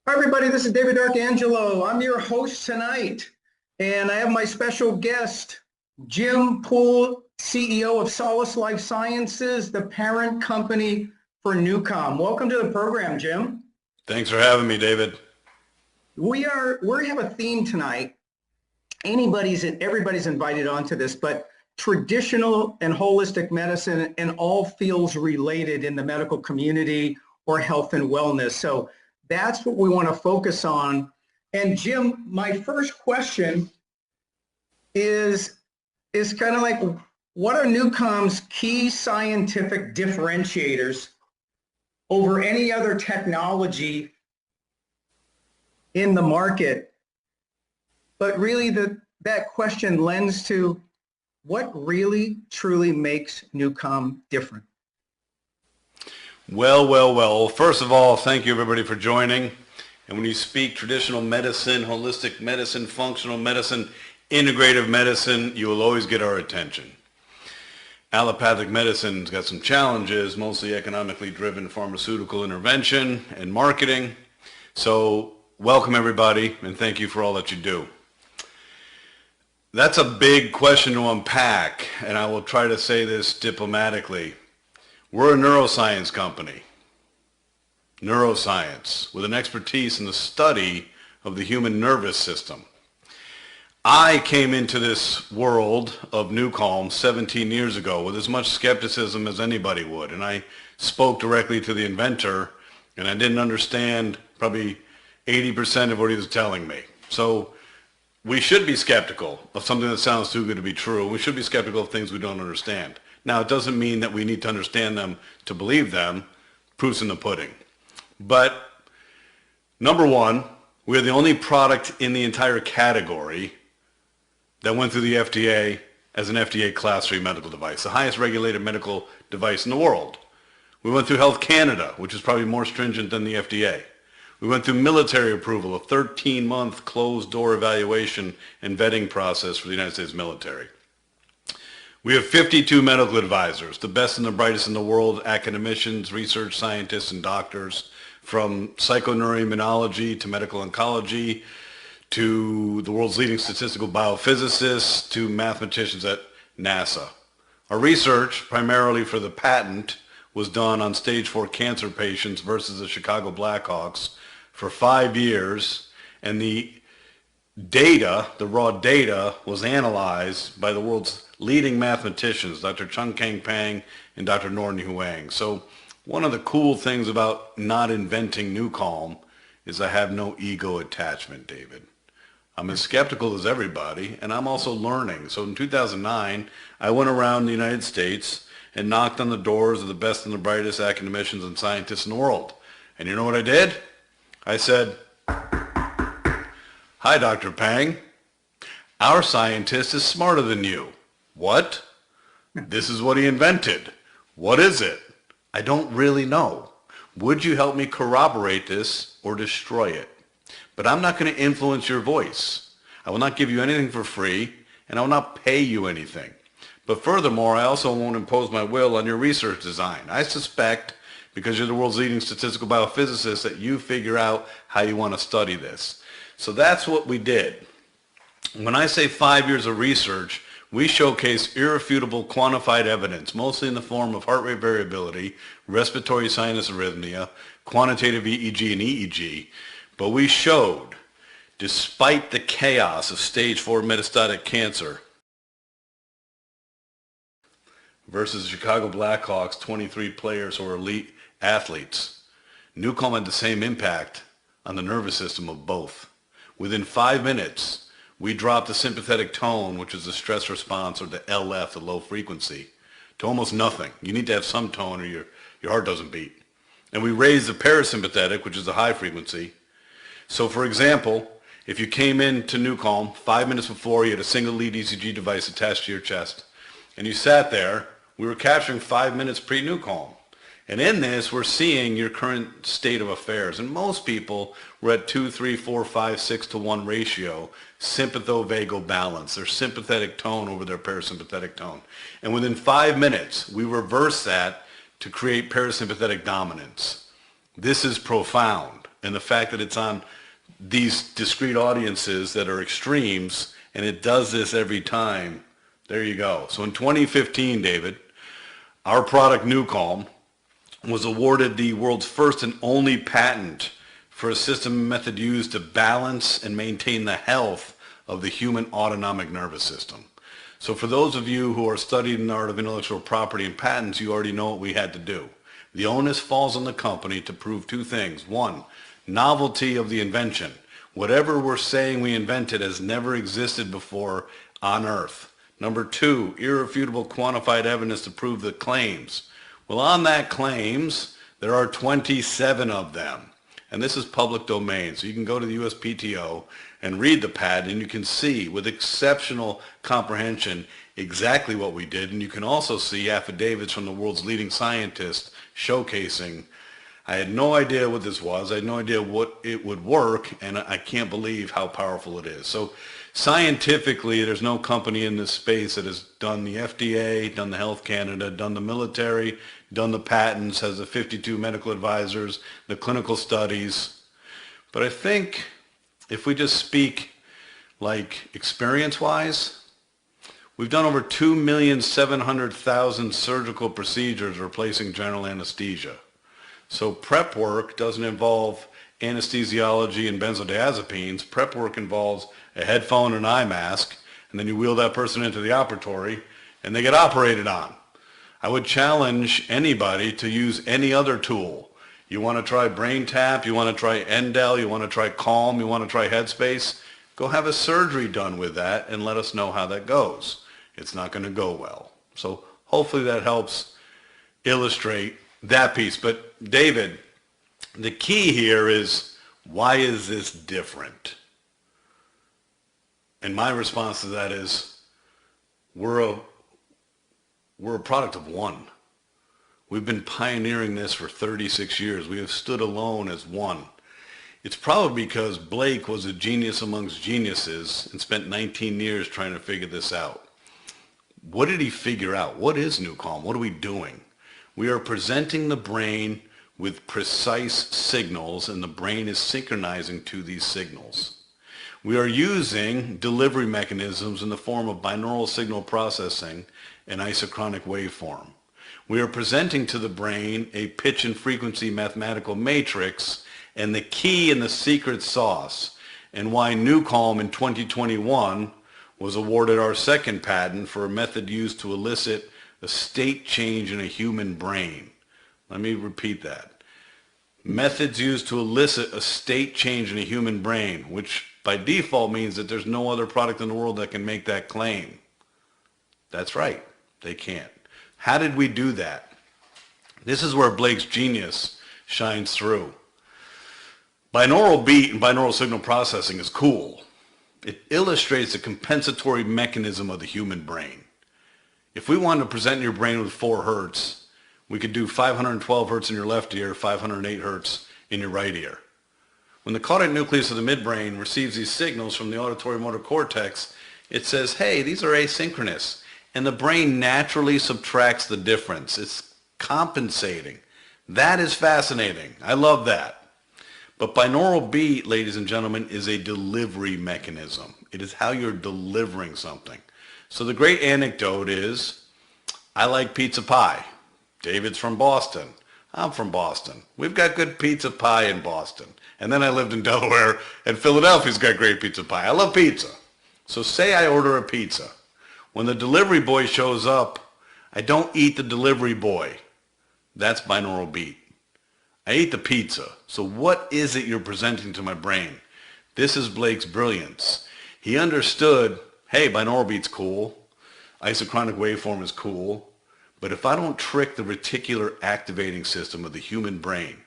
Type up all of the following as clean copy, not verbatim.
Hi, everybody. This is David Arcangelo. I'm your host tonight, and I have my special guest, Jim Poole, CEO of Solace Life Sciences, the parent company for NuCalm. Welcome to the program, Jim. Thanks for having me, David. We have a theme tonight. Everybody's invited onto this, but traditional and holistic medicine and all fields related in the medical community or health and wellness. So that's what we want to focus on. And Jim, my first question is kind of like, what are NuCalm's key scientific differentiators over any other technology in the market? But really that question lends to what really truly makes NuCalm different. Well. First of all, thank you everybody for joining. And when you speak traditional medicine, holistic medicine, functional medicine, integrative medicine, you will always get our attention. Allopathic medicine's got some challenges, mostly economically driven pharmaceutical intervention and marketing. So welcome everybody, and thank you for all that you do. That's a big question to unpack, and I will try to say this diplomatically. We're a neuroscience company, neuroscience, with an expertise in the study of the human nervous system. I came into this world of NuCalm 17 years ago with as much skepticism as anybody would, and I spoke directly to the inventor, and I didn't understand probably 80% of what he was telling me. So we should be skeptical of something that sounds too good to be true. We should be skeptical of things we don't understand. Now, it doesn't mean that we need to understand them to believe them. Proof's in the pudding. But number one, we're the only product in the entire category that went through the FDA as an FDA Class 3 medical device, the highest regulated medical device in the world. We went through Health Canada, which is probably more stringent than the FDA. We went through military approval, a 13-month closed-door evaluation and vetting process for the United States military. We have 52 medical advisors, the best and the brightest in the world, academicians, research scientists, and doctors, from psychoneuroimmunology to medical oncology, to the world's leading statistical biophysicists, to mathematicians at NASA. Our research, primarily for the patent, was done on stage 4 cancer patients versus the Chicago Blackhawks for 5 years, and the data, the raw data, was analyzed by the world's leading mathematicians, Dr. Chung-Kang Pang and Dr. Norton Huang. So one of the cool things about not inventing NuCalm is I have no ego attachment, David. I'm as skeptical as everybody, and I'm also learning. So in 2009, I went around the United States and knocked on the doors of the best and the brightest academicians and scientists in the world. And you know what I did? I said, "Hi, Dr. Pang. Our scientist is smarter than you." "What?" "This is what he invented." "What is it?" "I don't really know. Would you help me corroborate this or destroy it? But I'm not going to influence your voice. I will not give you anything for free, and I will not pay you anything. But furthermore, I also won't impose my will on your research design. I suspect, because you're the world's leading statistical biophysicist, that you figure out how you want to study this." So that's what we did. When I say 5 years of research, we showcase irrefutable quantified evidence, mostly in the form of heart rate variability, respiratory sinus arrhythmia, quantitative EEG and EEG. But we showed, despite the chaos of stage 4 metastatic cancer versus the Chicago Blackhawks, 23 players who are elite athletes, NuCalm had the same impact on the nervous system of both. Within 5 minutes, we dropped the sympathetic tone, which is the stress response, or the LF, the low frequency, to almost nothing. You need to have some tone or your heart doesn't beat. And we raised the parasympathetic, which is the high frequency. So for example, if you came into NuCalm 5 minutes before, you had a single lead ECG device attached to your chest, and you sat there, we were capturing 5 minutes pre-NuCalm. And in this, we're seeing your current state of affairs. And most people were at 2, 3, 4, 5, 6 to 1 ratio, sympathovagal balance, their sympathetic tone over their parasympathetic tone. And within 5 minutes, we reverse that to create parasympathetic dominance. This is profound. And the fact that it's on these discrete audiences that are extremes, and it does this every time, there you go. So in 2015, David, our product NuCalm was awarded the world's first and only patent for a system and method used to balance and maintain the health of the human autonomic nervous system. So for those of you who are studying the art of intellectual property and patents, you already know what we had to do. The onus falls on the company to prove two things. One, novelty of the invention. Whatever we're saying we invented has never existed before on Earth. Number two, irrefutable quantified evidence to prove the claims. Well, on that claims, there are 27 of them. And this is public domain. So you can go to the USPTO and read the patent, and you can see with exceptional comprehension exactly what we did. And you can also see affidavits from the world's leading scientists showcasing. I had no idea what this was. I had no idea what it would work, and I can't believe how powerful it is. So scientifically, there's no company in this space that has done the FDA, done the Health Canada, done the military, done the patents, has the 52 medical advisors, the clinical studies. But I think if we just speak like experience-wise, we've done over 2,700,000 surgical procedures replacing general anesthesia. So prep work doesn't involve anesthesiology and benzodiazepines. Prep work involves a headphone and eye mask, and then you wheel that person into the operatory and they get operated on. I would challenge anybody to use any other tool. You want to try Brain Tap, you want to try Endel, you want to try Calm, you want to try Headspace, go have a surgery done with that and let us know how that goes. It's not going to go well. So hopefully that helps illustrate that piece. But David, the key here is, why is this different? And my response to that is, we're a product of one. We've been pioneering this for 36 years. We have stood alone as one. It's probably because Blake was a genius amongst geniuses and spent 19 years trying to figure this out. What did he figure out? What is NuCalm? What are we doing? We are presenting the brain with precise signals, and the brain is synchronizing to these signals. We are using delivery mechanisms in the form of binaural signal processing and isochronic waveform. We are presenting to the brain a pitch and frequency mathematical matrix, and the key and the secret sauce, and why NuCalm in 2021 was awarded our second patent for a method used to elicit a state change in a human brain. Let me repeat that. Methods used to elicit a state change in a human brain, which by default means that there's no other product in the world that can make that claim. That's right, they can't. How did we do that? This is where Blake's genius shines through. Binaural beat and binaural signal processing is cool. It illustrates the compensatory mechanism of the human brain. If we wanted to present your brain with 4 hertz, we could do 512 hertz in your left ear, 508 hertz in your right ear. When the caudate nucleus of the midbrain receives these signals from the auditory motor cortex, it says, hey, these are asynchronous. And the brain naturally subtracts the difference. It's compensating. That is fascinating. I love that. But binaural beat, ladies and gentlemen, is a delivery mechanism. It is how you're delivering something. So the great anecdote is, I like pizza pie. David's from Boston. I'm from Boston. We've got good pizza pie in Boston. And then I lived in Delaware, and Philadelphia's got great pizza pie. I love pizza. So say I order a pizza. When the delivery boy shows up, I don't eat the delivery boy. That's binaural beat. I eat the pizza. So what is it you're presenting to my brain? This is Blake's brilliance. He understood, hey, binaural beat's cool. Isochronic waveform is cool. But if I don't trick the reticular activating system of the human brain,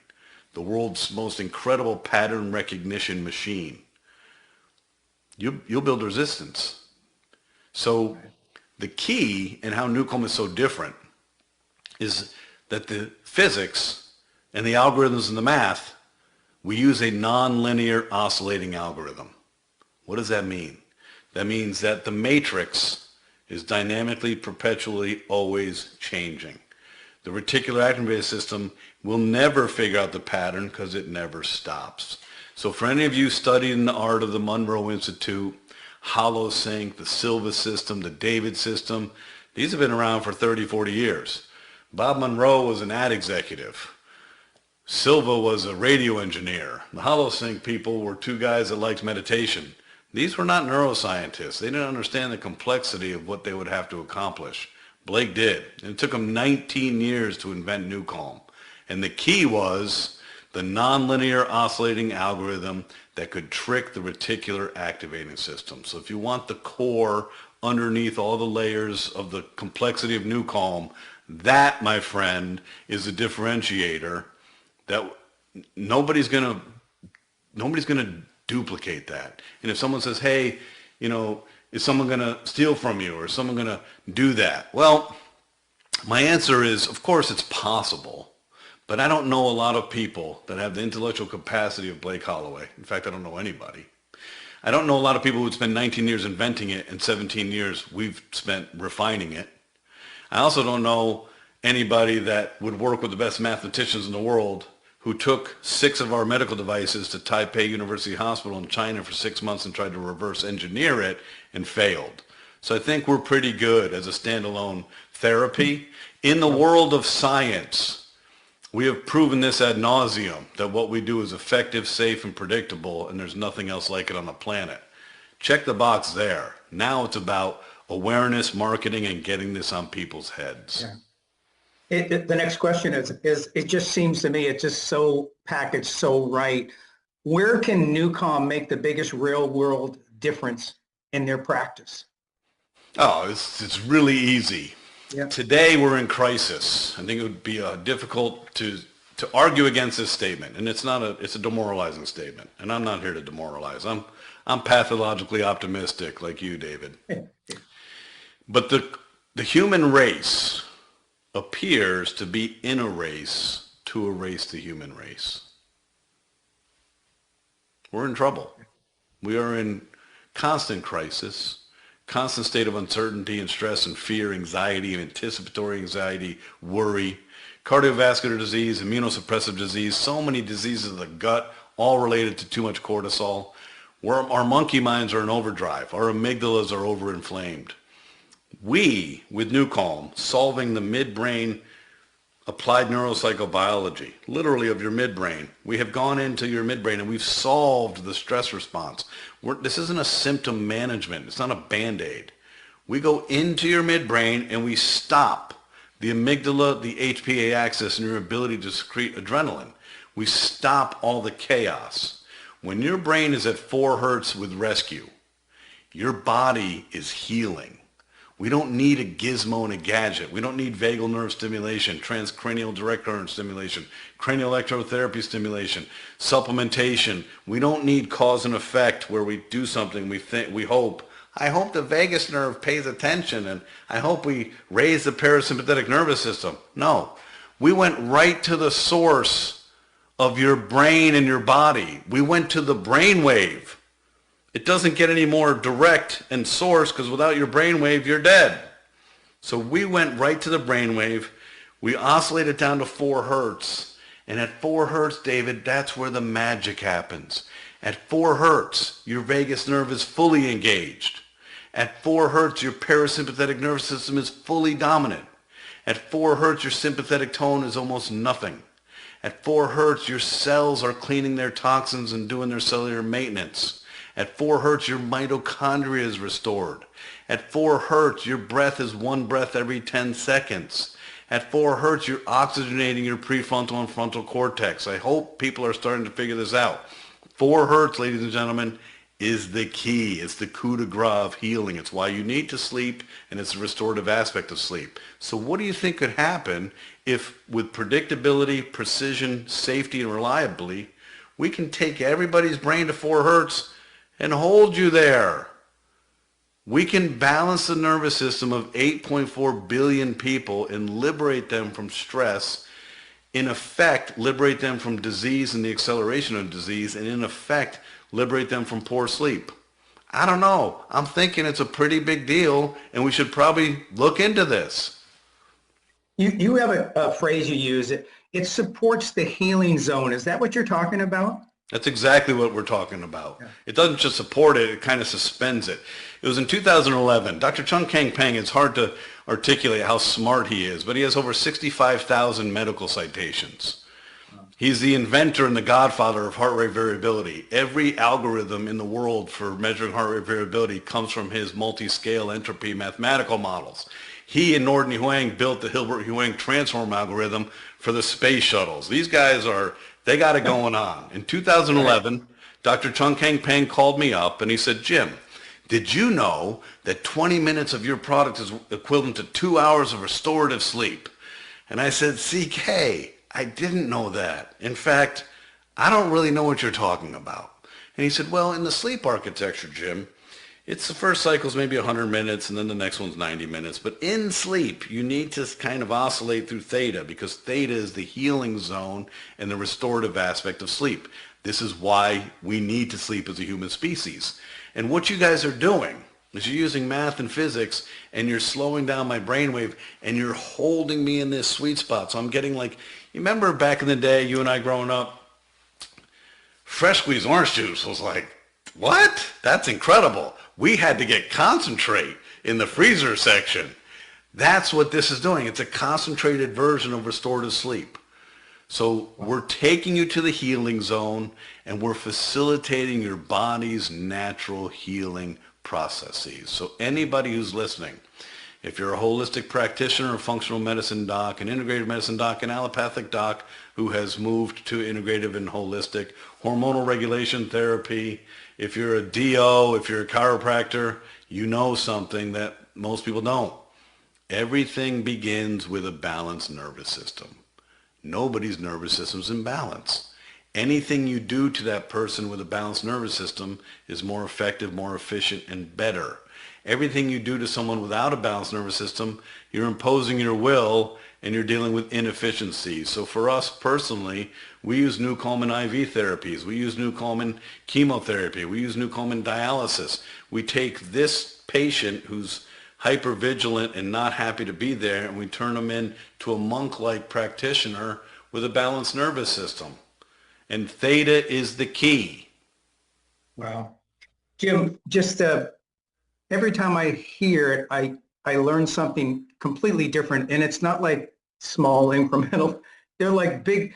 the world's most incredible pattern recognition machine, you'll build resistance. So the key in how NuCalm is so different is that the physics and the algorithms and the math, we use a nonlinear oscillating algorithm. What does that mean? That means that the matrix is dynamically, perpetually, always changing. The reticular activating system We'll never figure out the pattern because it never stops. So for any of you studying the art of the Monroe Institute, HoloSync, the Silva system, the David system, these have been around for 30, 40 years. Bob Monroe was an ad executive. Silva was a radio engineer. The HoloSync people were two guys that liked meditation. These were not neuroscientists. They didn't understand the complexity of what they would have to accomplish. Blake did. And it took him 19 years to invent NuCalm. And the key was the nonlinear oscillating algorithm that could trick the reticular activating system. So if you want the core underneath all the layers of the complexity of NuCalm, that, my friend, is a differentiator that nobody's going to duplicate that. And if someone says, hey, is someone going to steal from you, or is someone going to do that? Well, my answer is, of course it's possible, but I don't know a lot of people that have the intellectual capacity of Blake Holloway. In fact, I don't know anybody. I don't know a lot of people who would spend 19 years inventing it and 17 years we've spent refining it. I also don't know anybody that would work with the best mathematicians in the world who took 6 of our medical devices to Taipei University Hospital in China for 6 months and tried to reverse engineer it and failed. So I think we're pretty good as a standalone therapy. In the world of science, we have proven this ad nauseum, that what we do is effective, safe, and predictable, and there's nothing else like it on the planet. Check the box there. Now it's about awareness, marketing, and getting this on people's heads. Yeah. The next question is, it just seems to me it's just so packaged so right. Where can NuCalm make the biggest real world difference in their practice? Oh, it's really easy. Yeah. Today we're in crisis. I think it would be difficult to argue against this statement, and it's a demoralizing statement. And I'm not here to demoralize. I'm pathologically optimistic like you, David. But the human race appears to be in a race to erase the human race. We're in trouble. We are in constant crisis, constant state of uncertainty and stress and fear, anxiety, anticipatory anxiety, worry, cardiovascular disease, immunosuppressive disease, so many diseases of the gut, all related to too much cortisol. Our monkey minds are in overdrive. Our amygdalas are overinflamed. We, with NuCalm, solving the midbrain applied neuropsychobiology, literally of your midbrain. We have gone into your midbrain and we've solved the stress response. This isn't a symptom management. It's not a Band-Aid. We go into your midbrain and we stop the amygdala, the HPA axis, and your ability to secrete adrenaline. We stop all the chaos. When your brain is at 4 hertz with rescue, your body is healing. We don't need a gizmo and a gadget. We don't need vagal nerve stimulation, transcranial direct current stimulation, cranial electrotherapy stimulation, supplementation. We don't need cause and effect where we do something I hope the vagus nerve pays attention, and I hope we raise the parasympathetic nervous system. No, we went right to the source of your brain and your body. We went to the brain wave. It doesn't get any more direct and source, because without your brainwave, you're dead. So we went right to the brainwave. We oscillated down to 4 hertz. And at 4 hertz, David, that's where the magic happens. At 4 hertz, your vagus nerve is fully engaged. At 4 hertz, your parasympathetic nervous system is fully dominant. At 4 hertz, your sympathetic tone is almost nothing. At 4 hertz, your cells are cleaning their toxins and doing their cellular maintenance. At 4 hertz, your mitochondria is restored. At 4 hertz, your breath is 1 breath every 10 seconds. At 4 hertz, you're oxygenating your prefrontal and frontal cortex. I hope people are starting to figure this out. 4 hertz, ladies and gentlemen, is the key. It's the coup de grace of healing. It's why you need to sleep, and it's the restorative aspect of sleep. So what do you think could happen if, with predictability, precision, safety, and reliability, we can take everybody's brain to 4 hertz and hold you there? We can balance the nervous system of 8.4 billion people and liberate them from stress, in effect liberate them from disease and the acceleration of disease, and in effect liberate them from poor sleep. I don't know. I'm thinking it's a pretty big deal, and we should probably look into this. You have a phrase you use. it supports the healing zone. Is that what you're talking about? That's exactly what we're talking about. Yeah. It doesn't just support it, it kind of suspends it. It was in 2011. Dr. Chung Kang Peng, it's hard to articulate how smart he is, but he has over 65,000 medical citations. He's the inventor and the godfather of heart rate variability. Every algorithm in the world for measuring heart rate variability comes from his multi-scale entropy mathematical models. He and Norden Huang built the Hilbert-Huang transform algorithm for the space shuttles. These guys they got it going on. In 2011, Dr. Chung Kang Peng called me up and he said, Jim, did you know that 20 minutes of your product is equivalent to 2 hours of restorative sleep? And I said, CK, I didn't know that. In fact, I don't really know what you're talking about. And he said, well, in the sleep architecture, Jim, it's the first cycle's maybe 100 minutes and then the next one's 90 minutes. But in sleep, you need to kind of oscillate through theta because theta is the healing zone and the restorative aspect of sleep. This is why we need to sleep as a human species. And what you guys are doing is you're using math and physics and you're slowing down my brainwave and you're holding me in this sweet spot. So I'm getting like, you remember back in the day, you and I growing up, fresh squeezed orange juice was like, what? That's incredible. We had to get concentrate in the freezer section. That's what this is doing. It's a concentrated version of restorative sleep. So we're taking you to the healing zone and we're facilitating your body's natural healing processes. So anybody who's listening, if you're a holistic practitioner, a functional medicine doc, an integrative medicine doc, an allopathic doc who has moved to integrative and holistic, hormonal regulation therapy, if you're a DO, if you're a chiropractor, you know something that most people don't. Everything begins with a balanced nervous system. Nobody's nervous system's in balance. Anything you do to that person with a balanced nervous system is more effective, more efficient, and better. Everything you do to someone without a balanced nervous system, you're imposing your will and you're dealing with inefficiencies. So for us personally, we use NuCalm in IV therapies. We use NuCalm in chemotherapy. We use NuCalm in dialysis. We take this patient who's hypervigilant and not happy to be there and we turn them into a monk-like practitioner with a balanced nervous system. And theta is the key. Wow. Jim, just every time I hear it, I learn something completely different, and it's not like small incremental. They're like big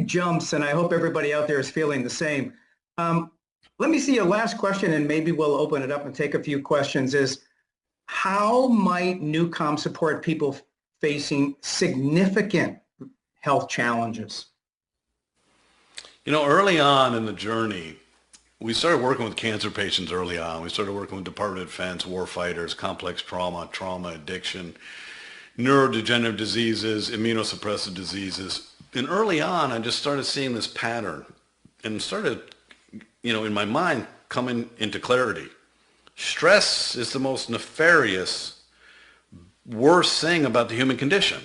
jumps, and I hope everybody out there is feeling the same. Let me see a last question, and maybe we'll open it up and take a few questions, is how might NuCalm support people facing significant health challenges? You know, early on in the journey, we started working with cancer patients early on. We started working with Department of Defense, warfighters, complex trauma, addiction, neurodegenerative diseases, immunosuppressive diseases. And early on, I just started seeing this pattern and started, in my mind, coming into clarity. Stress is the most nefarious, worst thing about the human condition.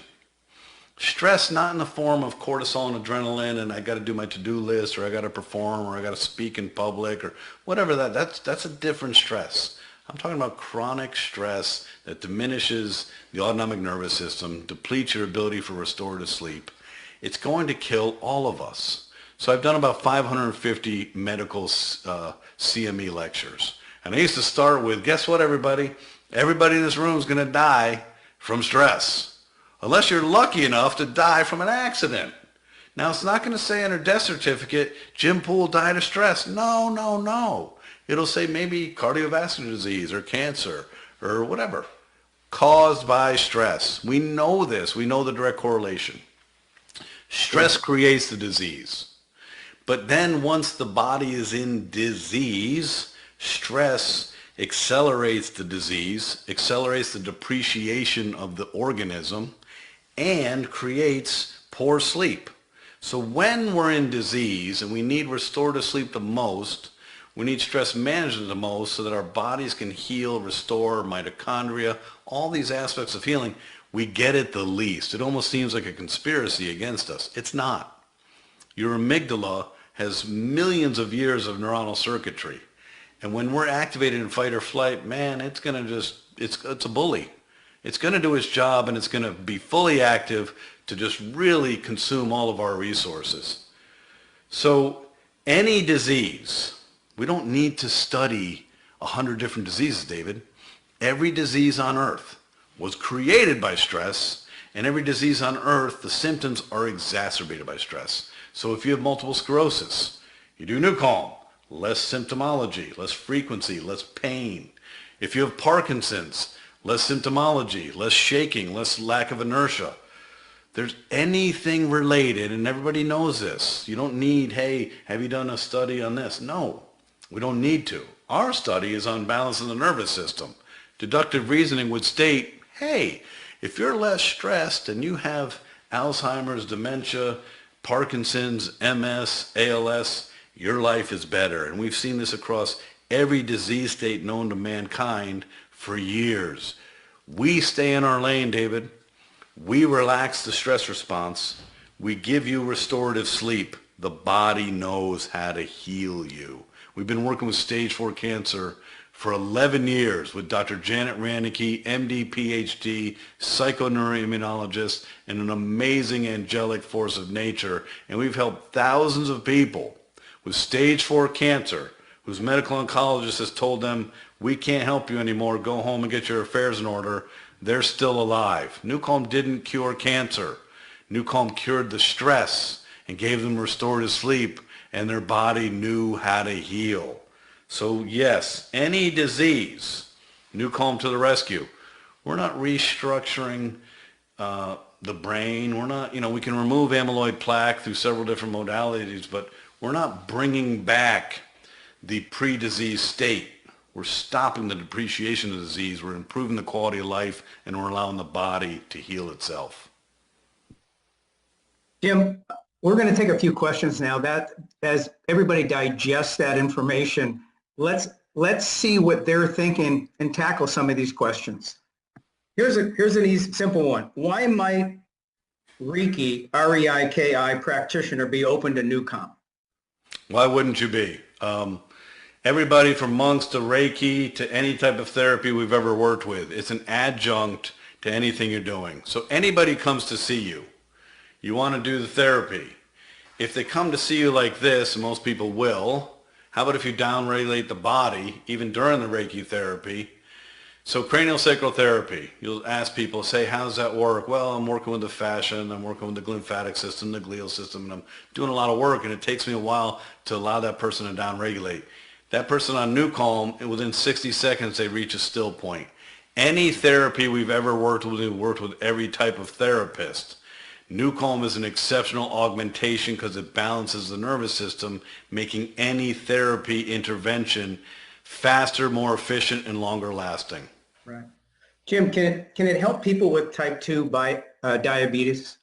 Stress not in the form of cortisol and adrenaline and I got to do my to-do list or I got to perform or I got to speak in public or whatever that's a different stress. I'm talking about chronic stress that diminishes the autonomic nervous system, depletes your ability for restorative sleep. It's going to kill all of us. So I've done about 550 medical CME lectures. And I used to start with, guess what, everybody? Everybody in this room is going to die from stress. Unless you're lucky enough to die from an accident. Now, it's not going to say on your death certificate, Jim Poole died of stress. No. It'll say maybe cardiovascular disease or cancer or whatever, caused by stress. We know this. We know the direct correlation. Stress creates the disease. But then once the body is in disease, stress accelerates the disease, accelerates the depreciation of the organism, and creates poor sleep. So when we're in disease and we need restorative sleep the most, we need stress management the most so that our bodies can heal, restore mitochondria, all these aspects of healing, we get it the least. It almost seems like a conspiracy against us. It's not. Your amygdala has millions of years of neuronal circuitry. And when we're activated in fight or flight, man, it's a bully. It's going to do its job, and it's going to be fully active to just really consume all of our resources. So any disease, we don't need to study 100 different diseases, David. Every disease on earth was created by stress, and every disease on earth, the symptoms are exacerbated by stress. So if you have multiple sclerosis, you do NuCalm, less symptomology, less frequency, less pain. If you have Parkinson's, less symptomology, less shaking, less lack of inertia. There's anything related, and everybody knows this. You don't need, hey, have you done a study on this? No, we don't need to. Our study is on balance in the nervous system. Deductive reasoning would state, hey, if you're less stressed and you have Alzheimer's, dementia, Parkinson's, MS, ALS, your life is better. And we've seen this across every disease state known to mankind for years. We stay in our lane, David. We relax the stress response. We give you restorative sleep. The body knows how to heal you. We've been working with stage 4 cancer for 11 years with Dr. Janet Ranicky, MD, PhD, psychoneuroimmunologist, and an amazing angelic force of nature. And we've helped thousands of people with stage 4 cancer whose medical oncologist has told them, we can't help you anymore, go home and get your affairs in order. They're still alive. NuCalm didn't cure cancer. NuCalm cured the stress and gave them restorative sleep, and their body knew how to heal. So yes, any disease, NuCalm to the rescue. We're not restructuring the brain. We're not, we can remove amyloid plaque through several different modalities, but we're not bringing back the pre-disease state. We're stopping the depreciation of the disease. We're improving the quality of life, and we're allowing the body to heal itself. Jim, we're going to take a few questions now. That as everybody digests that information, let's see what they're thinking and tackle some of these questions. Here's an easy, simple one. Why might Reiki, R-E-I-K-I practitioner be open to NuCalm? Why wouldn't you be? Everybody from monks to Reiki to any type of therapy we've ever worked with, it's an adjunct to anything you're doing. So anybody comes to see you, you want to do the therapy. If they come to see you like this, and most people will, how about if you downregulate the body, even during the Reiki therapy? So cranial sacral therapy, you'll ask people, say, how does that work? Well, I'm working with the fascia, I'm working with the lymphatic system, the glial system, and I'm doing a lot of work, and it takes me a while to allow that person to downregulate. That person on NuCalm, within 60 seconds, they reach a still point. Any therapy we've ever worked with, we've worked with every type of therapist. NuCalm is an exceptional augmentation because it balances the nervous system, making any therapy intervention faster, more efficient, and longer lasting. Right. Jim, can it help people with type 2 diabetes?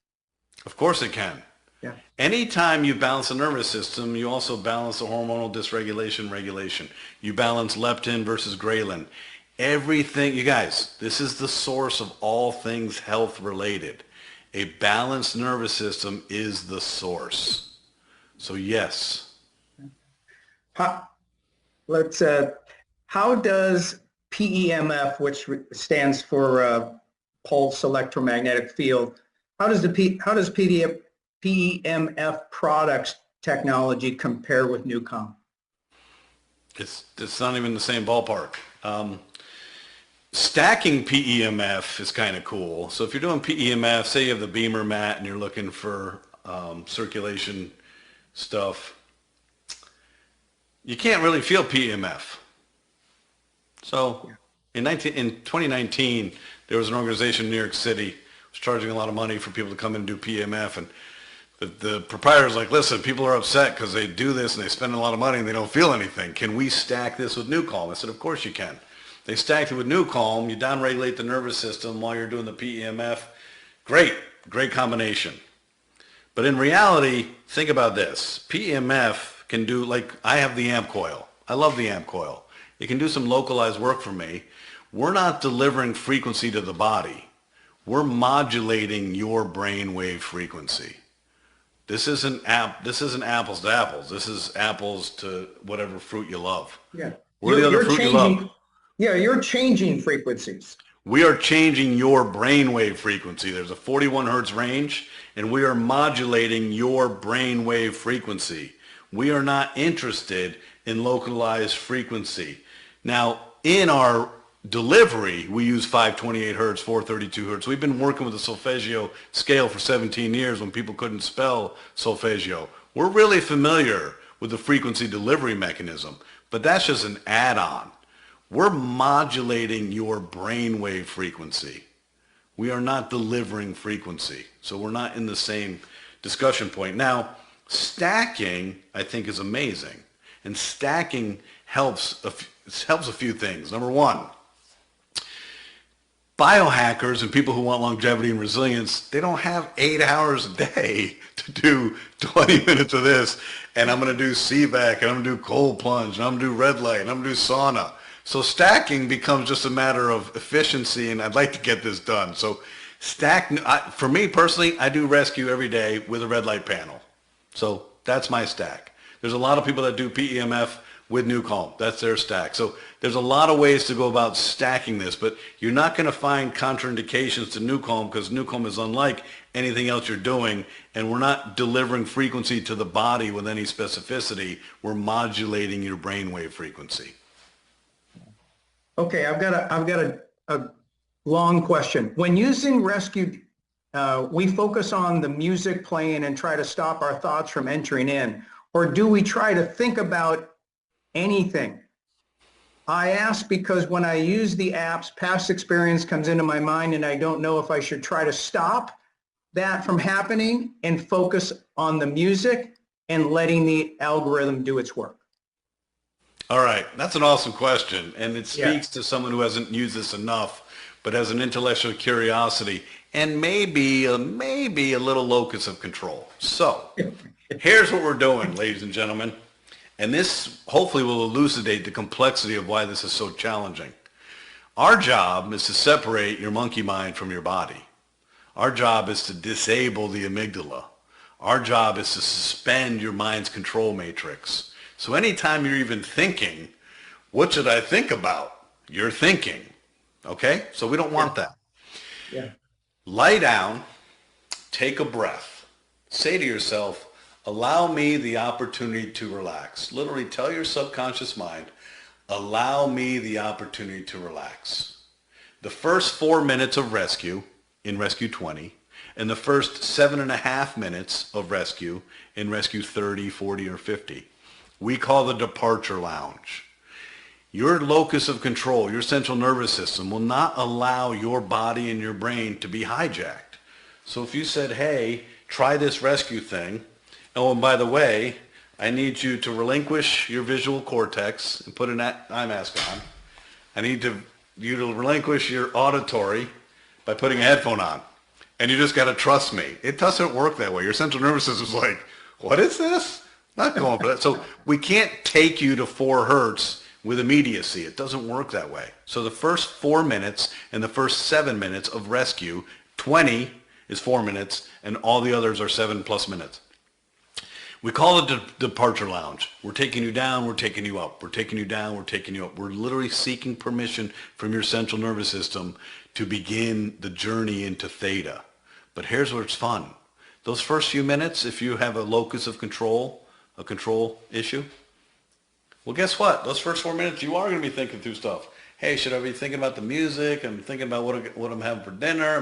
Of course it can. Yeah. Anytime you balance the nervous system, you also balance the hormonal dysregulation regulation. You balance leptin versus ghrelin. Everything, you guys, this is the source of all things health related. A balanced nervous system is the source. So yes. How does PEMF, which stands for pulse electromagnetic field, how does PEMF products technology compare with NuCalm? It's not even the same ballpark. Stacking PEMF is kind of cool. So if you're doing PEMF, say you have the Beamer mat and you're looking for circulation stuff, you can't really feel PEMF. So in 2019, there was an organization in New York City was charging a lot of money for people to come in and do PEMF, and the proprietor's like, listen, people are upset because they do this and they spend a lot of money and they don't feel anything. Can we stack this with NuCalm? I said, of course you can. They stacked it with NuCalm. You downregulate the nervous system while you're doing the PEMF. Great combination. But in reality, think about this. PEMF can do, like, I have the amp coil. I love the amp coil. It can do some localized work for me. We're not delivering frequency to the body. We're modulating your brainwave frequency. This isn't apples to apples. This is apples to whatever fruit you love. Yeah. What are the other fruit you love? Yeah, you're changing frequencies. We are changing your brainwave frequency. There's a 41 hertz range, and we are modulating your brainwave frequency. We are not interested in localized frequency. Now, in our delivery, we use 528 hertz, 432 hertz. We've been working with the solfeggio scale for 17 years when people couldn't spell solfeggio. We're really familiar with the frequency delivery mechanism, but that's just an add-on. We're modulating your brainwave frequency. We are not delivering frequency, so we're not in the same discussion point. Now, stacking, I think, is amazing, and stacking helps a few things. Number one, biohackers and people who want longevity and resilience, they don't have 8 hours a day to do 20 minutes of this, and I'm going to do CVAC, and I'm going to do cold plunge, and I'm going to do red light, and I'm going to do sauna. So stacking becomes just a matter of efficiency, and I'd like to get this done. So for me personally, I do rescue every day with a red light panel. So that's my stack. There's a lot of people that do PEMF with NuCalm. That's their stack. So there's a lot of ways to go about stacking this, but you're not going to find contraindications to NuCalm because NuCalm is unlike anything else you're doing, and we're not delivering frequency to the body with any specificity. We're modulating your brainwave frequency. Okay, I've got a long question. When using rescue, we focus on the music playing and try to stop our thoughts from entering in, or do we try to think about anything? I ask because when I use the apps, past experience comes into my mind, and I don't know if I should try to stop that from happening and focus on the music and letting the algorithm do its work. All right, that's an awesome question, and it speaks to someone who hasn't used this enough, but has an intellectual curiosity and maybe a little locus of control. So here's what we're doing, ladies and gentlemen, and this hopefully will elucidate the complexity of why this is so challenging. Our job is to separate your monkey mind from your body. Our job is to disable the amygdala. Our job is to suspend your mind's control matrix. So anytime you're even thinking, what should I think about? You're thinking, okay? So we don't want that. Yeah. Lie down, take a breath. Say to yourself, allow me the opportunity to relax. Literally tell your subconscious mind, allow me the opportunity to relax. The first 4 minutes of rescue in Rescue 20, and the first 7.5 minutes of rescue in Rescue 30, 40, or 50. We call the departure lounge. Your locus of control, your central nervous system, will not allow your body and your brain to be hijacked. So if you said, hey, try this rescue thing, oh, and by the way, I need you to relinquish your visual cortex and put an eye mask on. I need you to relinquish your auditory by putting a headphone on. And you just got to trust me. It doesn't work that way. Your central nervous system's like, what is this? Not going for that. So we can't take you to 4 hertz with immediacy. It doesn't work that way. So the first 4 minutes and the first 7 minutes of rescue, 20 is 4 minutes, and all the others are 7+ minutes. We call it the departure lounge. We're taking you down, we're taking you up. We're taking you down, we're taking you up. We're literally seeking permission from your central nervous system to begin the journey into theta. But here's where it's fun. Those first few minutes, if you have a locus of control, a control issue, well, guess what? Those first 4 minutes, you are going to be thinking through stuff. Hey, should I be thinking about the music? I'm thinking about what I'm having for dinner.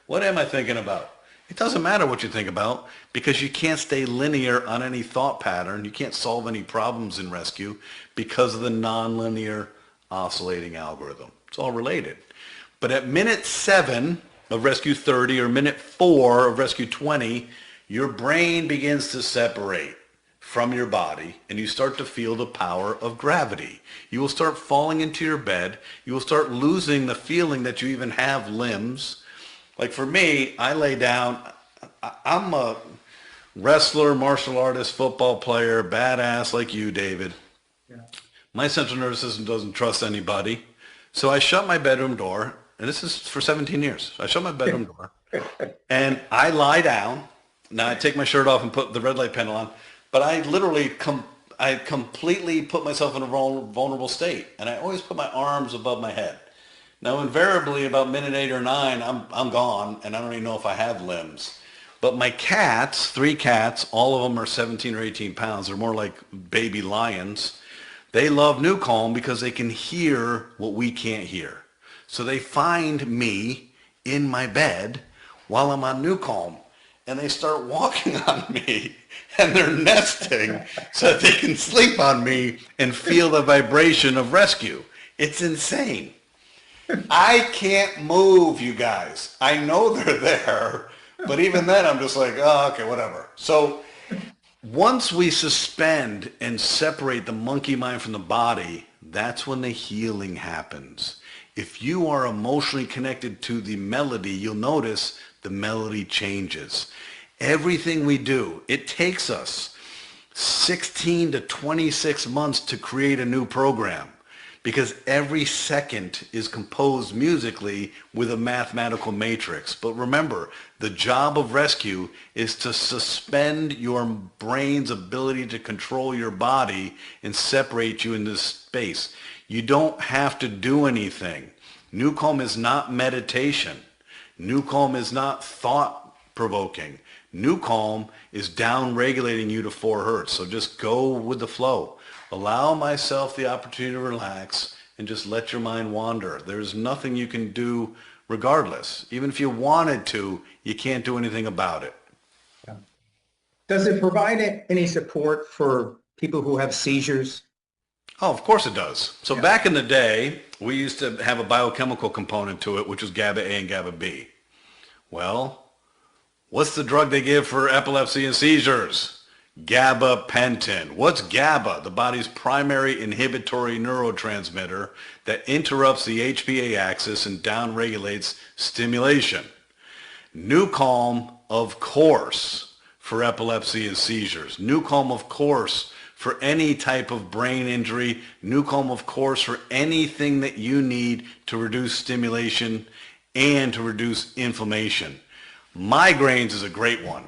What am I thinking about? It doesn't matter what you think about because you can't stay linear on any thought pattern. You can't solve any problems in rescue because of the nonlinear oscillating algorithm. It's all related. But at minute 7 of Rescue 30 or minute 4 of Rescue 20, your brain begins to separate from your body, and you start to feel the power of gravity. You will start falling into your bed. You will start losing the feeling that you even have limbs. Like for me, I lay down. I'm a wrestler, martial artist, football player, badass like you, David. Yeah. My central nervous system doesn't trust anybody. So I shut my bedroom door, and this is for 17 years. I shut my bedroom door, and I lie down. Now I take my shirt off and put the red light panel on. But I literally, completely put myself in a vulnerable state. And I always put my arms above my head Now, invariably, about minute 8 or 9, I'm gone, and I don't even know if I have limbs. But my cats, 3 cats, all of them are 17 or 18 pounds. They're more like baby lions. They love NuCalm because they can hear what we can't hear. So they find me in my bed while I'm on NuCalm, and they start walking on me, and they're nesting so that they can sleep on me and feel the vibration of rescue. It's insane. I can't move, you guys. I know they're there, but even then I'm just like, oh, okay, whatever. So once we suspend and separate the monkey mind from the body, that's when the healing happens. If you are emotionally connected to the melody, you'll notice the melody changes. Everything we do, it takes us 16 to 26 months to create a new program, because every second is composed musically with a mathematical matrix. But remember, the job of rescue is to suspend your brain's ability to control your body and separate you into space. You don't have to do anything. NuCalm is not meditation. NuCalm is not thought-provoking. NuCalm is down-regulating you to 4 hertz. So just go with the flow. Allow myself the opportunity to relax and just let your mind wander. There's nothing you can do regardless. Even if you wanted to, you can't do anything about it. Yeah. Does it provide any support for people who have seizures? Oh, of course it does. So back in the day, we used to have a biochemical component to it, which was GABA A and GABA B. Well, what's the drug they give for epilepsy and seizures? Gabapentin. What's GABA? The body's primary inhibitory neurotransmitter that interrupts the HPA axis and downregulates stimulation. NuCalm, of course, for epilepsy and seizures. NuCalm, of course, for any type of brain injury. NuCalm, of course, for anything that you need to reduce stimulation and to reduce inflammation. Migraines is a great one.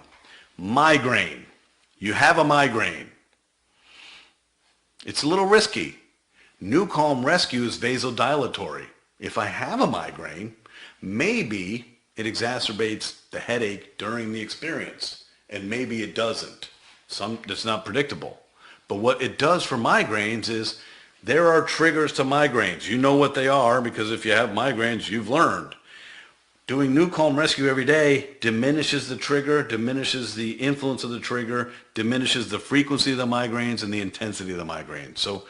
Migraine. You have a migraine. It's a little risky. NuCalm Rescue is vasodilatory. If I have a migraine, maybe it exacerbates the headache during the experience, and maybe it doesn't. It's not predictable. But what it does for migraines is there are triggers to migraines. You know what they are because if you have migraines, you've learned. Doing NuCalm Rescue every day diminishes the trigger, diminishes the influence of the trigger, diminishes the frequency of the migraines and the intensity of the migraines. So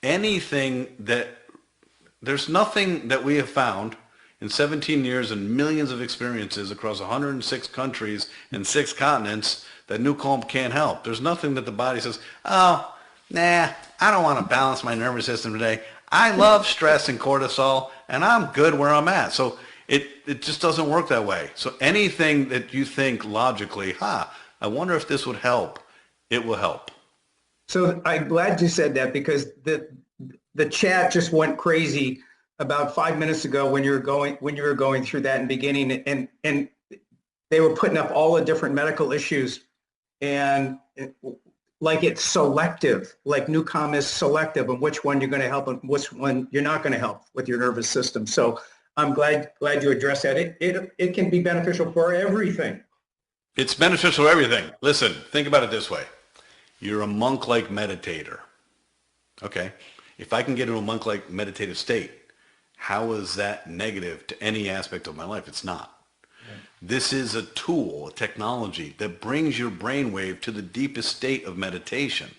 there's nothing that we have found in 17 years and millions of experiences across 106 countries and 6 continents that NuCalm can't help. There's nothing that the body says, oh, nah, I don't want to balance my nervous system today. I love stress and cortisol, and I'm good where I'm at. So it just doesn't work that way. So anything that you think logically, I wonder if this would help, it will help. So I'm glad you said that because the chat just went crazy about 5 minutes ago when you were going through that in the beginning, and they were putting up all the different medical issues, and like it's selective, like NuCalm is selective on which one you're going to help and which one you're not going to help with your nervous system. So I'm glad you addressed that. It can be beneficial for everything. It's beneficial for everything. Listen, think about it this way. You're a monk-like meditator. Okay. If I can get into a monk-like meditative state, how is that negative to any aspect of my life? It's not. Right. This is a tool, a technology that brings your brainwave to the deepest state of meditation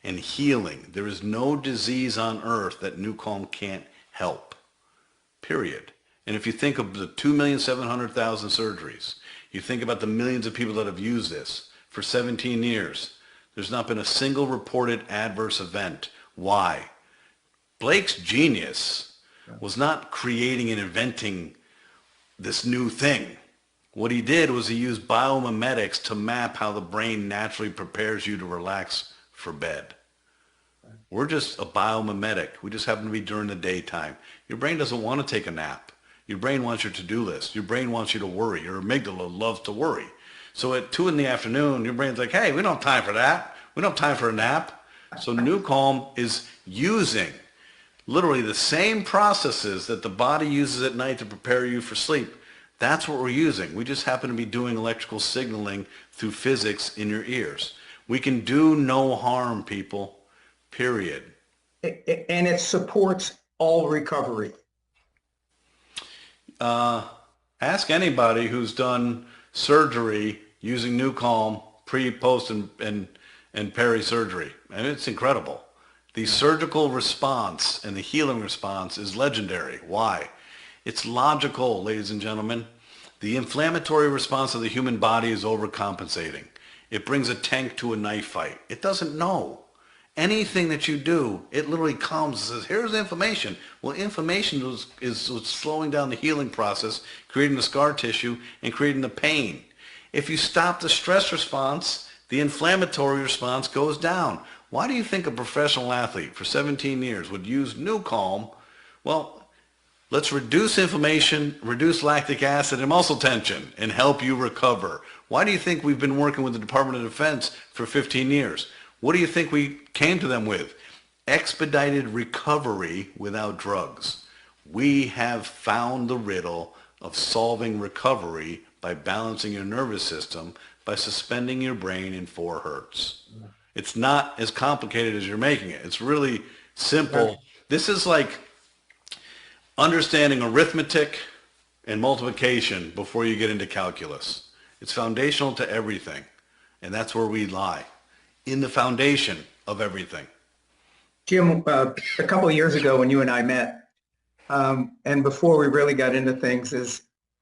and healing. There is no disease on earth that NuCalm can't help. Period. And if you think of the 2,700,000 surgeries, you think about the millions of people that have used this for 17 years, there's not been a single reported adverse event. Why? Blake's genius was not creating and inventing this new thing. What he did was he used biomimetics to map how the brain naturally prepares you to relax for bed. We're just a biomimetic. We just happen to be during the daytime. Your brain doesn't want to take a nap. Your brain wants your to-do list. Your brain wants you to worry. Your amygdala loves to worry. So at 2 in the afternoon, your brain's like, hey, we don't have time for that. We don't have time for a nap. So NuCalm is using Literally the same processes that the body uses at night to prepare you for sleep. That's what we're using. We just happen to be doing electrical signaling through physics in your ears. We can do no harm, people, period. And it supports all recovery. Ask anybody who's done surgery using NuCalm pre, post, and peri-surgery. And it's incredible. The surgical response and the healing response is legendary. Why? It's logical, ladies and gentlemen. The inflammatory response of the human body is overcompensating. It brings a tank to a knife fight. It doesn't know. Anything that you do, it literally comes and says, here's information. Well, information is what's slowing down the healing process, creating the scar tissue, and creating the pain. If you stop the stress response, the inflammatory response goes down. Why do you think a professional athlete for 17 years would use NuCalm? Well, let's reduce inflammation, reduce lactic acid and muscle tension, and help you recover. Why do you think we've been working with the Department of Defense for 15 years? What do you think we came to them with? Expedited recovery without drugs. We have found the riddle of solving recovery by balancing your nervous system by suspending your brain in 4 hertz. It's not as complicated as you're making it. It's really simple. This is like understanding arithmetic and multiplication before you get into calculus. It's foundational to everything. And that's where we lie, in the foundation of everything. Jim, a couple of years ago when you and I met, and before we really got into things,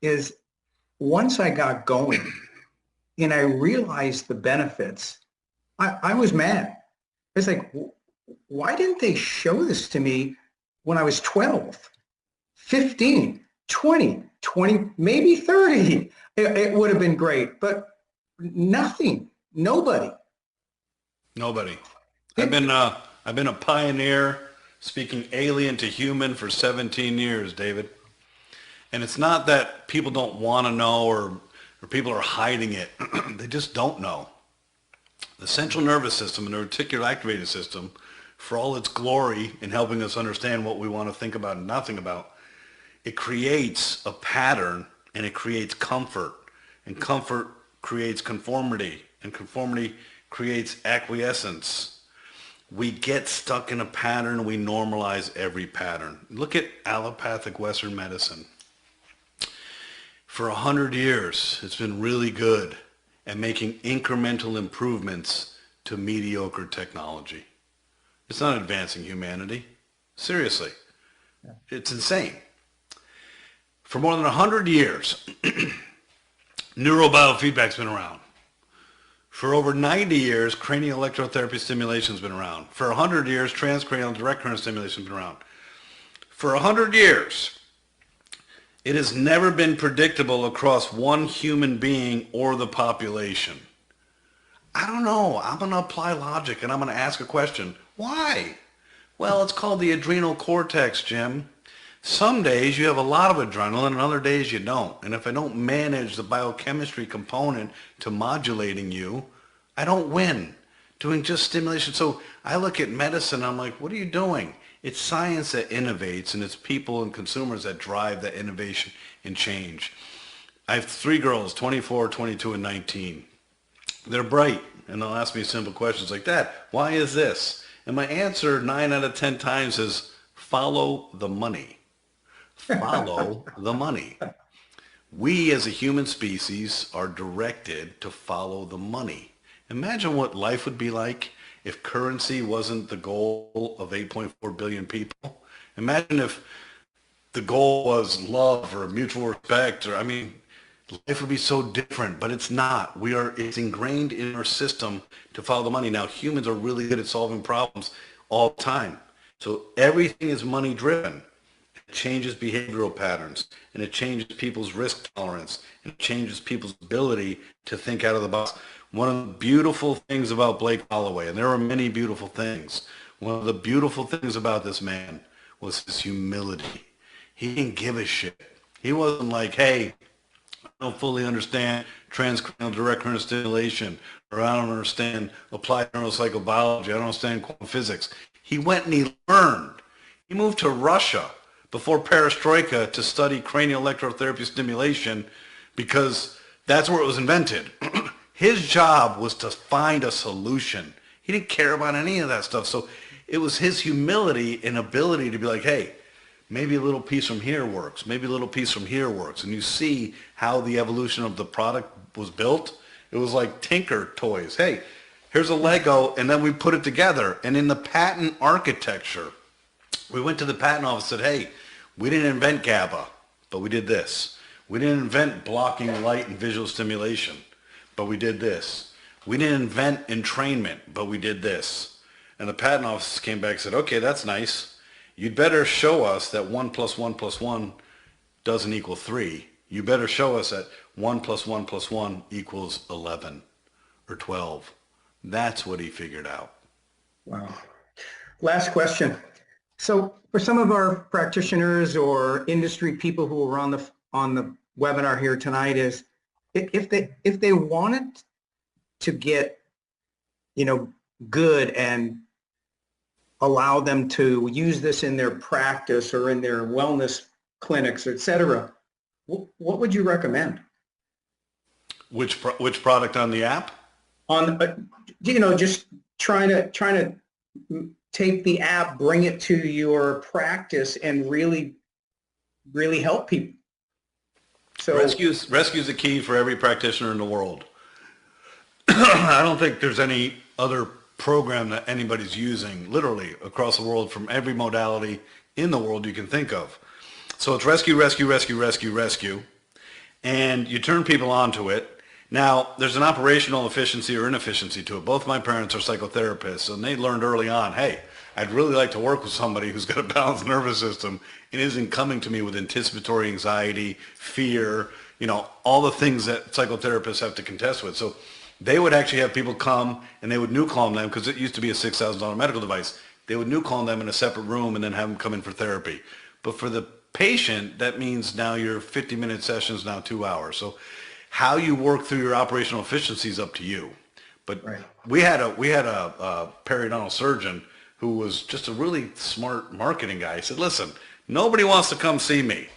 is once I got going and I realized the benefits, I was mad. It's like, why didn't they show this to me when I was 12, 15, 20, maybe 30? It would have been great, but nothing, nobody. I've been a pioneer speaking alien to human for 17 years, David. And it's not that people don't want to know or people are hiding it. They just don't know. The central nervous system and the reticular activating system, for all its glory in helping us understand what we want to think about and not think about, it creates a pattern and it creates comfort. And comfort creates conformity. And conformity creates acquiescence. We get stuck in a pattern and we normalize every pattern. Look at allopathic Western medicine. For 100 years, it's been really good at making incremental improvements to mediocre technology. It's not advancing humanity. Seriously. It's insane. For more than 100 years, neurobiofeedback's been around. For over 90 years, cranial electrotherapy stimulation's been around. For 100 years, transcranial direct current stimulation's been around. For 100 years, it has never been predictable across one human being or the population. I don't know. I'm going to apply logic and I'm going to ask a question. Why? Well, it's called the adrenal cortex, Jim. Some days you have a lot of adrenaline and other days you don't. And if I don't manage the biochemistry component to modulating you, I don't win doing just stimulation. So I look at medicine, I'm like, what are you doing? It's science that innovates, and it's people and consumers that drive that innovation and change. I have 3 girls, 24, 22, and 19. They're bright, and they'll ask me simple questions like that. Why is this? And my answer 9 out of 10 times is follow the money. Follow the money. We as a human species are directed to follow the money. Imagine what life would be like if currency wasn't the goal of 8.4 billion people. Imagine if the goal was love or mutual respect, or life would be so different, but it's not. It's ingrained in our system to follow the money. Now, humans are really good at solving problems all the time. So everything is money driven. It changes behavioral patterns, and it changes people's risk tolerance, and it changes people's ability to think out of the box. One of the beautiful things about Blake Holloway, and there are many beautiful things, one of the beautiful things about this man was his humility. He didn't give a shit. He wasn't like, hey, I don't fully understand transcranial direct current stimulation, or I don't understand applied neuropsychobiology, I don't understand quantum physics. He went and he learned. He moved to Russia before perestroika to study cranial electrotherapy stimulation because that's where it was invented. His job was to find a solution. He didn't care about any of that stuff. So it was his humility and ability to be like, hey, maybe a little piece from here works. Maybe a little piece from here works. And you see how the evolution of the product was built. It was like Tinker toys. Hey, here's a Lego, and then we put it together. And in the patent architecture, we went to the patent office and said, hey, we didn't invent GABA, but we did this. We didn't invent blocking light and visual stimulation, but we did this. We didn't invent entrainment, but we did this. And the patent office came back and said, okay, that's nice. You'd better show us that 1 + 1 + 1 doesn't equal 3. You better show us that 1 + 1 + 1 equals 11 or 12. That's what he figured out. Wow. Last question. So for some of our practitioners or industry people who are on the webinar here tonight, is if they wanted to get, good and allow them to use this in their practice or in their wellness clinics, etc., what would you recommend? Which product on the app? On just trying to take the app, bring it to your practice, and really help people. So Rescue's the key for every practitioner in the world. I don't think there's any other program that anybody's using literally across the world from every modality in the world you can think of. So it's rescue, rescue, rescue, rescue, rescue, and you turn people onto it. Now, there's an operational efficiency or inefficiency to it. Both my parents are psychotherapists, and they learned early on, hey, I'd really like to work with somebody who's got a balanced nervous system and isn't coming to me with anticipatory anxiety, fear, all the things that psychotherapists have to contest with. So they would actually have people come and they would NuCalm them, because it used to be a $6,000 medical device. They would NuCalm them in a separate room and then have them come in for therapy. But for the patient, that means now your 50-minute sessions now 2 hours. So how you work through your operational efficiency is up to you. But right. we had a periodontal surgeon who was just a really smart marketing guy. He said, listen, nobody wants to come see me.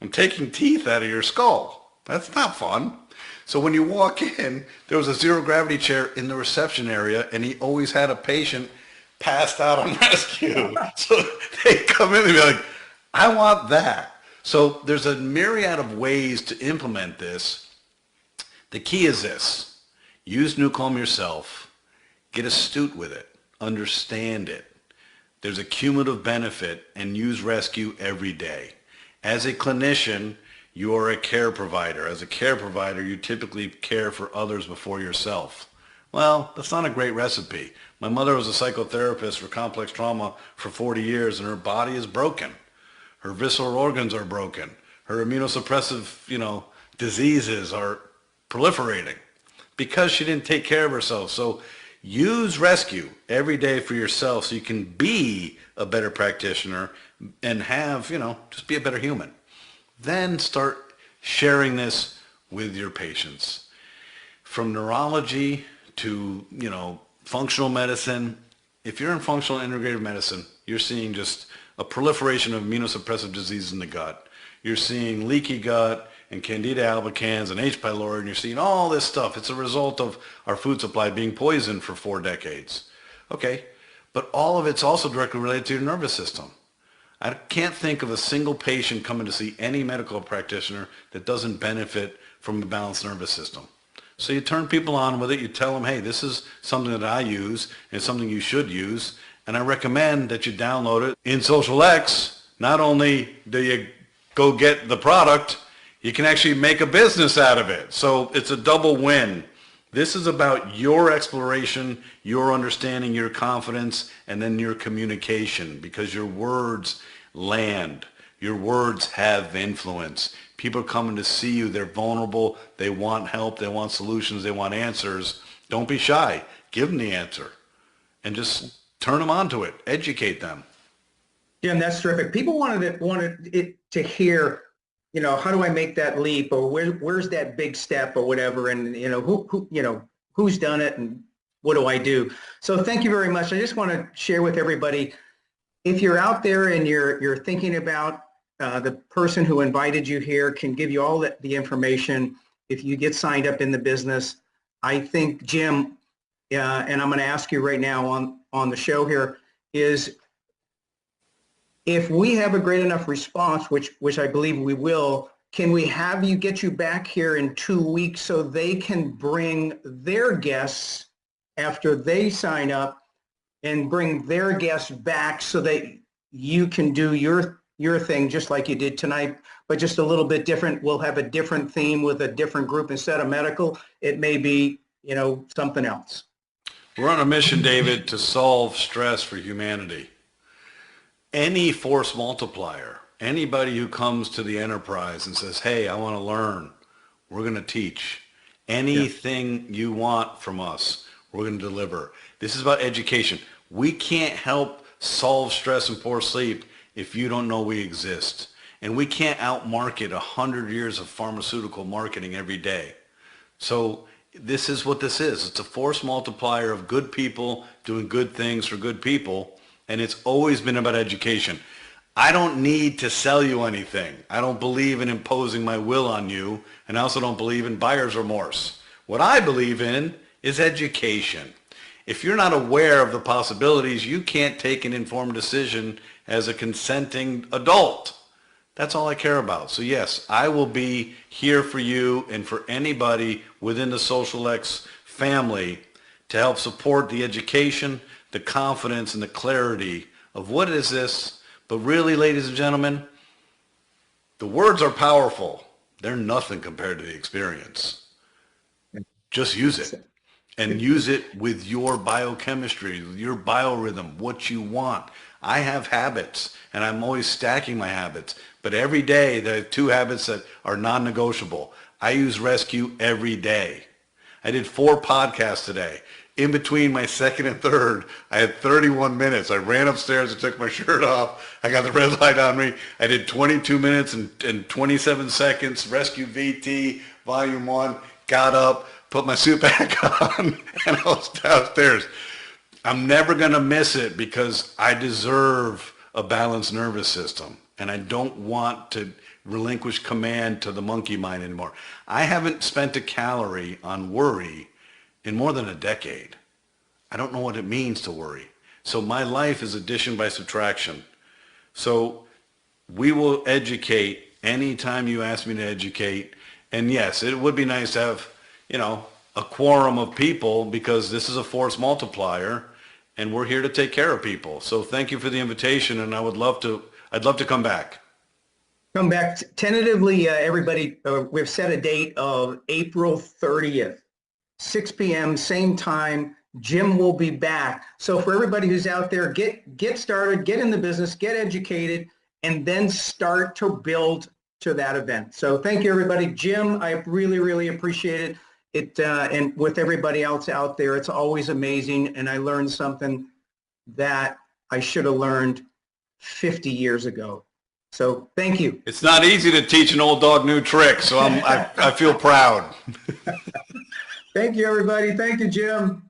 I'm taking teeth out of your skull. That's not fun. So when you walk in, there was a zero gravity chair in the reception area, and he always had a patient passed out on rescue. So they come in and be like, I want that. So there's a myriad of ways to implement this. The key is this: use NuCalm yourself, get astute with it, understand it. There's a cumulative benefit, and use rescue every day. As a clinician, you are a care provider. As a care provider, you typically care for others before yourself. Well, that's not a great recipe. My mother was a psychotherapist for complex trauma for 40 years, and her body is broken. Her visceral organs are broken. Her immunosuppressive, diseases are proliferating because she didn't take care of herself. So use rescue every day for yourself so you can be a better practitioner and have, just be a better human. Then start sharing this with your patients. From neurology to, functional medicine. If you're in functional integrative medicine, you're seeing just a proliferation of immunosuppressive diseases in the gut. You're seeing leaky gut and Candida albicans and H. pylori, and you're seeing all this stuff. It's a result of our food supply being poisoned for 4 decades. Okay, but all of it's also directly related to your nervous system. I can't think of a single patient coming to see any medical practitioner that doesn't benefit from a balanced nervous system. So you turn people on with it. You tell them, hey, this is something that I use and something you should use. And I recommend that you download it. In Social X, not only do you go get the product, you can actually make a business out of it. So it's a double win. This is about your exploration, your understanding, your confidence, and then your communication, because your words land. Your words have influence. People are coming to see you. They're vulnerable. They want help. They want solutions. They want answers. Don't be shy. Give them the answer and just turn them onto it. Educate them. Jim, that's terrific. People wanted it to hear, how do I make that leap, or where's that big step, or whatever, and who's done it and what do I do? So thank you very much. I just want to share with everybody, if you're out there and you're thinking about the person who invited you here can give you all the information if you get signed up in the business. I think, Jim, and I'm going to ask you right now on the show here, is if we have a great enough response, which I believe we will, can we have you get you back here in 2 weeks so they can bring their guests after they sign up and bring their guests back so that you can do your thing just like you did tonight, but just a little bit different. We'll have a different theme with a different group. Instead of medical, it may be, something else. We're on a mission, David, to solve stress for humanity. Any force multiplier, anybody who comes to the enterprise and says, hey, I want to learn, we're going to teach. Anything you want from us, we're going to deliver. This is about education. We can't help solve stress and poor sleep if you don't know we exist. And we can't outmarket 100 years of pharmaceutical marketing every day. So this is what this is. It's a force multiplier of good people doing good things for good people. And it's always been about education. I don't need to sell you anything. I don't believe in imposing my will on you. And I also don't believe in buyer's remorse. What I believe in is education. If you're not aware of the possibilities, you can't take an informed decision as a consenting adult. That's all I care about. So yes, I will be here for you and for anybody within the Social X family to help support the education, the confidence, and the clarity of what is this. But really, ladies and gentlemen, the words are powerful. They're nothing compared to the experience. Just use it. And use it with your biochemistry, with your biorhythm, what you want. I have habits, and I'm always stacking my habits. But every day, there are 2 habits that are non-negotiable. I use Rescue every day. I did 4 podcasts today. In between my second and third, I had 31 minutes. I ran upstairs and took my shirt off. I got the red light on me. I did 22 minutes and 27 seconds, Rescue VT, Volume 1, got up, put my suit back on, and I was downstairs. I'm never going to miss it because I deserve a balanced nervous system, and I don't want to relinquish command to the monkey mind anymore. I haven't spent a calorie on worry in more than a decade. I don't know what it means to worry. So my life is addition by subtraction. So we will educate anytime you ask me to educate. And yes, it would be nice to have, a quorum of people because this is a force multiplier and we're here to take care of people. So thank you for the invitation, and I'd love to come back. Come back tentatively, everybody. We've set a date of April 30th, 6 p.m., same time. Jim will be back. So for everybody who's out there, get started, get in the business, get educated, and then start to build to that event. So thank you, everybody. Jim, I really, really appreciate it. And with everybody else out there, it's always amazing. And I learned something that I should have learned 50 years ago. So thank you. It's not easy to teach an old dog new tricks, so I feel proud. Thank you, everybody. Thank you, Jim.